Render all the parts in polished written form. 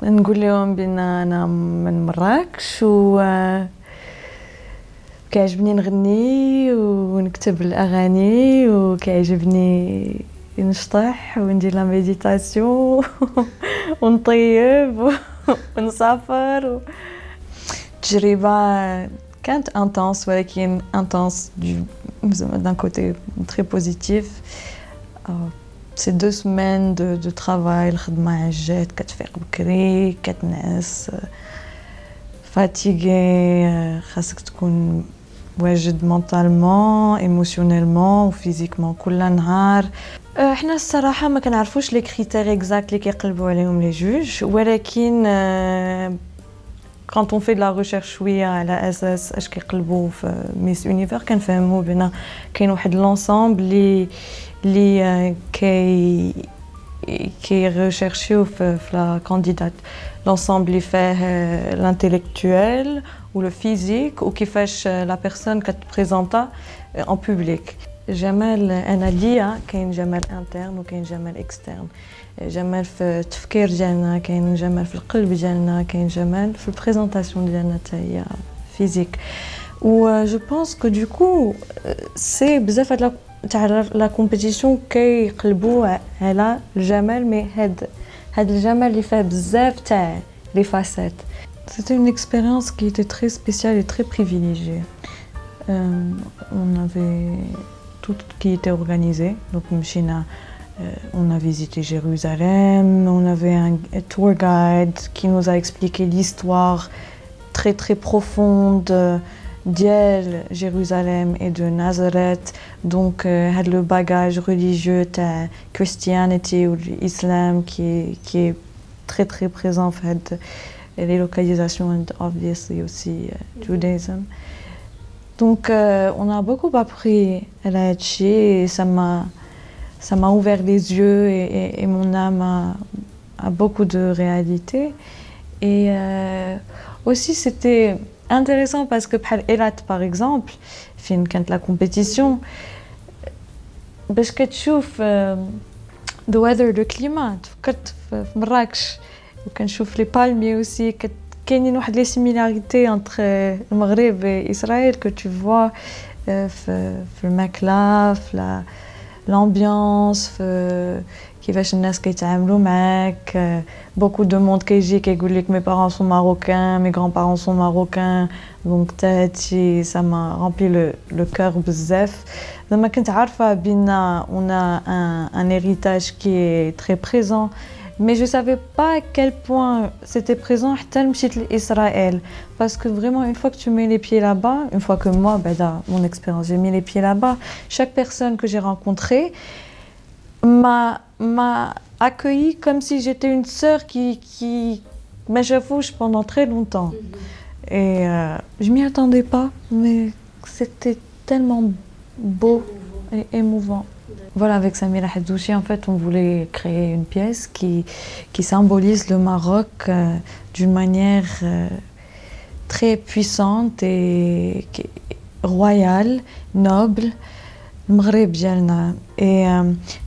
نقول لهم بأن أنا من مراكش و كيعجبني نغني ونكتب الأغاني وكيعجبني نشطح وندير لا ميديتاسيون ونطيب ونسافر. تجربة كانت انتنس ولكن انتنس d'un côté très positif. C'est 2 semaines de travail, الخدمة عجات كتفيق بكري كتنعس fatigué خاصك تكون واجد مونطالمون ايموشنيلمون وفيزيكمون كل نهار. احنا الصراحه ما كنعرفوش لي كريتير اكزاكت اللي كيقلبوا عليهم لي جوج ولكن quand on fait de la recherche شويه على اساس اش كيقلبوا في ميس يونيفر كنفهموا بان كاين واحد لونسامبل اللي كي ريشيرشيو في لا كانديدات لونسامبل اللي فيه l'intellectuel ou le physique ou كيفاش لا بيرسون كتبريزونطا en public. جمال انا ليا كاين جمال انترن وكاين جمال اكسترن. جمال في التفكير ديالنا كاين جمال في القلب ديالنا كاين جمال في البريزونطاسيون ديالنا حتى هي فيزيك. و جو بونس كو دوكو سي بزاف هاد تاع لا كومبيتيسيون كيقلبوا على الجمال مي هاد الجمال اللي فيه بزاف تاع لي فاسيت. C'était une expérience qui était très spéciale et très privilégiée. On avait tout qui était organisé. Donc, on a visité Jérusalem, on avait un tour guide qui nous a expliqué l'histoire très très profonde de Jérusalem et de Nazareth. Donc, le bagage religieux de Christianity ou l'islam qui est très très présent en fait. Et les localisations and obviously aussi Judaism. Donc on a beaucoup appris à la Hachi et ça m'a ouvert les yeux et mon âme a beaucoup de réalité. Et aussi c'était intéressant parce que par Elat par exemple, quand la compétition, باش كتشوف the weather, le climat, فكرت في مراكش وكنشوف لي بالمي اوسي كاينين واحد لي سيميلاريتي انتر المغرب واسرائيل كو تو فوا في الماكله في لامبيونس في كيفاش الناس كيتعاملوا معاك. بوكو دو موند كيجي كيقول لك مي بارون سون ماروكان مي غران بارون سون ماروكان دونك حتى هادشي ça m'a rempli le cœur بزاف. زعما كنت عارفه بان on a un héritage qui est très présent. Mais je ne savais pas à quel point c'était présent à Israël. Parce que vraiment, une fois que tu mets les pieds là-bas, une fois que moi, mon expérience, j'ai mis les pieds là-bas, chaque personne que j'ai rencontrée m'a accueillie comme si j'étais une sœur qui m'échafouche pendant très longtemps. Et je ne m'y attendais pas, mais c'était tellement beau et émouvant. Voilà, avec Samira Haddouchi, en fait, on voulait créer une pièce qui symbolise le Maroc d'une manière très puissante et royale, noble, Maghreb dialna. Et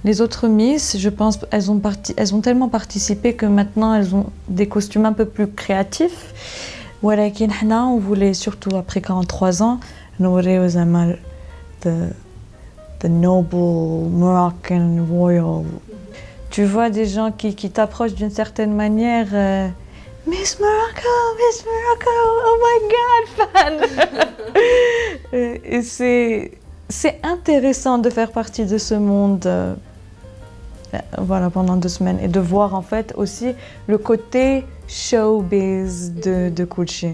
les autres Miss, je pense, elles ont tellement participé que maintenant elles ont des costumes un peu plus créatifs. Voilà, on voulait surtout après 43 ans, nourrir aux amal de the noble Moroccan royal. Tu vois des gens qui t'approchent d'une certaine manière. Miss Morocco, oh my God, fan. Et c'est intéressant de faire partie de ce monde. Voilà, pendant 2 semaines et de voir en fait aussi le côté showbiz de Koulchi.